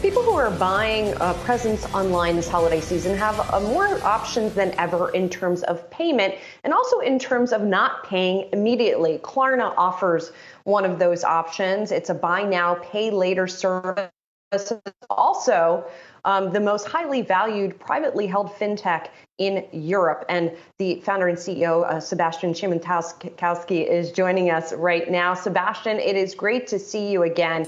People who are buying a presents online this holiday season have more options than ever in terms of payment and also in terms of not paying immediately. Klarna offers one of those options. It's a buy now, pay later service. It's also the most highly valued privately held fintech in Europe. And the founder and CEO, Sebastian Siemiatkowski, is joining us right now. Sebastian, it is great to see you again.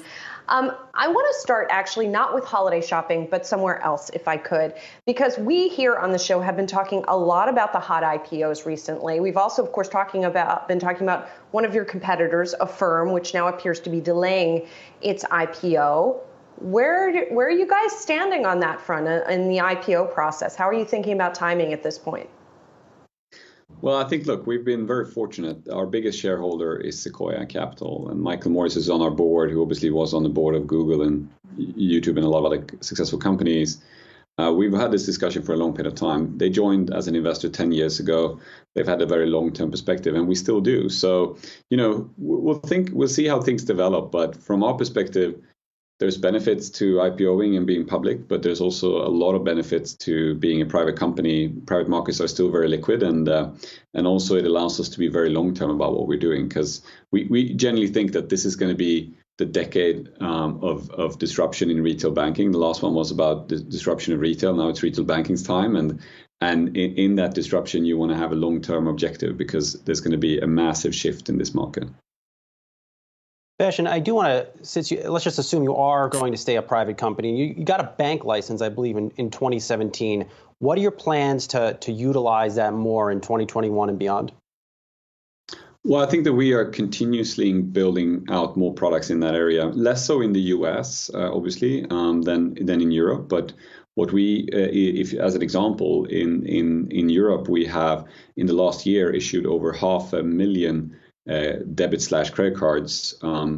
I want to start actually not with holiday shopping, but somewhere else, if I could, because we here on the show have been talking a lot about the hot IPOs recently. We've also, of course, been talking about one of your competitors, Affirm, which now appears to be delaying its IPO. Where are you guys standing on that front in the IPO process? How are you thinking about timing at this point? Well, I think, look, we've been very fortunate. Our biggest shareholder is Sequoia Capital, and Michael Morris is on our board, who obviously was on the board of Google and YouTube and a lot of other successful companies. We've had this discussion for a long period of time. They joined as an investor 10 years ago. They've had a very long-term perspective, and we still do. So, we'll see how things develop. But from our perspective, there's benefits to IPOing and being public, but there's also a lot of benefits to being a private company. Private markets are still very liquid, and also it allows us to be very long-term about what we're doing, because we generally think that this is going to be the decade of disruption in retail banking. The last one was about the disruption of retail. Now it's retail banking's time, and in that disruption, you want to have a long-term objective because there's going to be a massive shift in this market. Sebastian, I do want to, let's just assume you are going to stay a private company. You got a bank license, I believe, in 2017. What are your plans to utilize that more in 2021 and beyond? Well, I think that we are continuously building out more products in that area, less so in the US, obviously, than in Europe. But what if as an example, in Europe, we have in the last year issued over 500,000 debit/credit cards,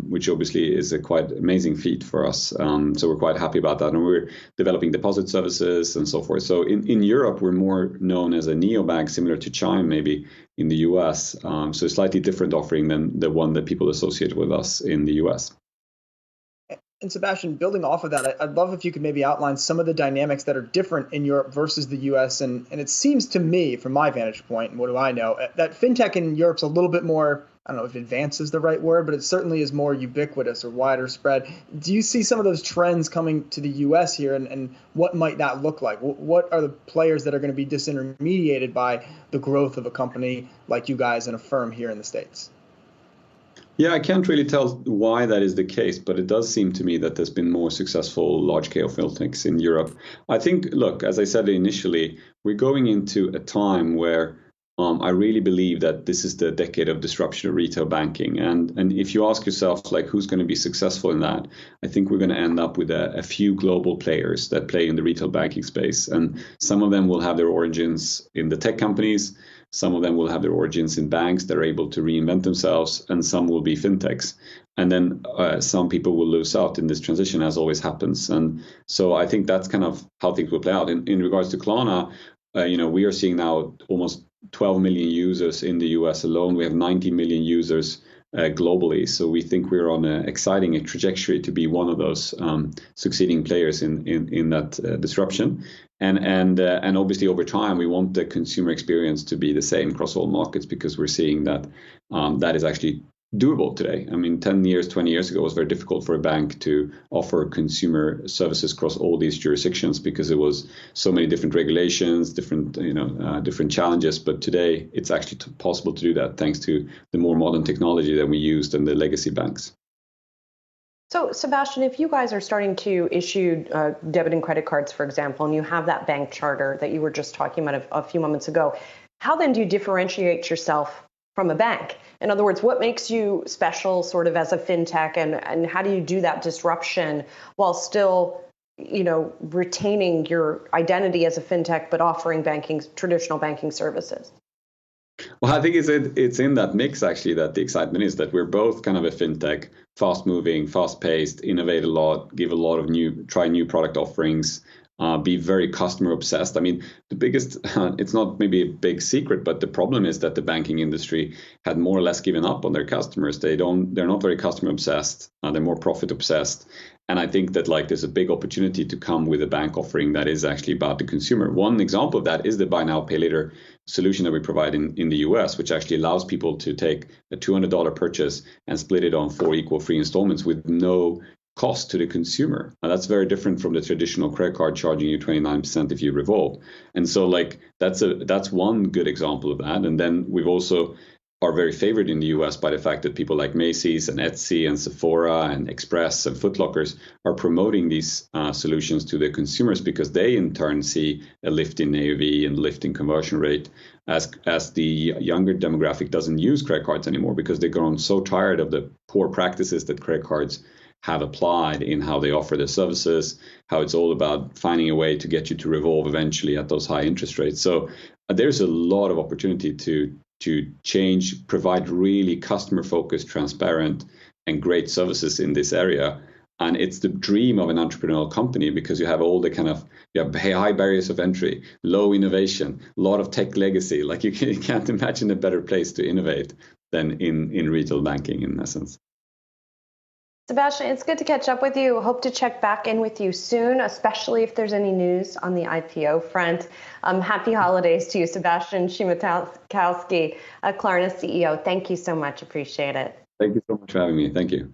which obviously is a quite amazing feat for us. So we're quite happy about that. And we're developing deposit services and so forth. So in Europe, we're more known as a neobank, similar to Chime maybe in the US. So a slightly different offering than the one that people associate with us in the US. And Sebastian, building off of that, I'd love if you could maybe outline some of the dynamics that are different in Europe versus the US. And it seems to me, from my vantage point, and what do I know, that fintech in Europe's a little bit more, I don't know if advanced is the right word, but it certainly is more ubiquitous or wider spread. Do you see some of those trends coming to the US here, and what might that look like? What are the players that are going to be disintermediated by the growth of a company like you guys and Affirm here in the States? Yeah, I can't really tell why that is the case, but it does seem to me that there's been more successful large-scale fintechs in Europe. I think, look, as I said initially, we're going into a time where I really believe that this is the decade of disruption of retail banking. And if you ask yourself, like, who's going to be successful in that, I think we're going to end up with a few global players that play in the retail banking space. And some of them will have their origins in the tech companies. Some of them will have their origins in banks that are able to reinvent themselves, and some will be fintechs. And then some people will lose out in this transition, as always happens. And so I think that's kind of how things will play out. In regards to Klarna, we are seeing now almost 12 million users in the US alone. We have 90 million users globally. So we think we're on an exciting trajectory to be one of those succeeding players in that disruption. And obviously over time, we want the consumer experience to be the same across all markets, because we're seeing that that is actually doable today. I mean, 10 years, 20 years ago, it was very difficult for a bank to offer consumer services across all these jurisdictions because it was so many different regulations, different challenges. But today, it's actually possible to do that thanks to the more modern technology that we used in the legacy banks. So, Sebastian, if you guys are starting to issue debit and credit cards, for example, and you have that bank charter that you were just talking about a few moments ago, how then do you differentiate yourself from a bank? In other words, what makes you special sort of as a fintech, and how do you do that disruption while still, retaining your identity as a fintech, but offering traditional banking services? Well, I think it's in that mix, actually, that the excitement is that we're both kind of a fintech, fast moving, fast paced, innovate a lot, give a lot of try new product offerings, be very customer obsessed. I mean, the biggest, it's not maybe a big secret, but the problem is that the banking industry had more or less given up on their customers. They're not very customer obsessed. They're more profit obsessed. And I think that like there's a big opportunity to come with a bank offering that is actually about the consumer. One example of that is the buy now, pay later solution that we provide in the US, which actually allows people to take a $200 purchase and split it on 4 equal free installments with no cost to the consumer. Now, that's very different from the traditional credit card charging you 29% if you revolve. And so like that's one good example of that. And then we've also are very favored in the US by the fact that people like Macy's and Etsy and Sephora and Express and Foot Lockers are promoting these solutions to their consumers because they in turn see a lift in AOV and lift in conversion rate as the younger demographic doesn't use credit cards anymore because they've grown so tired of the poor practices that credit cards have applied in how they offer their services, how it's all about finding a way to get you to revolve eventually at those high interest rates. So there's a lot of opportunity to change, provide really customer-focused, transparent, and great services in this area. And it's the dream of an entrepreneurial company because you have all the you have high barriers of entry, low innovation, a lot of tech legacy. Like you can't imagine a better place to innovate than in retail banking in essence. Sebastian, it's good to catch up with you. Hope to check back in with you soon, especially if there's any news on the IPO front. Happy holidays to you, Sebastian Siemiatkowski, Klarna CEO. Thank you so much. Appreciate it. Thank you so much for having me. Thank you.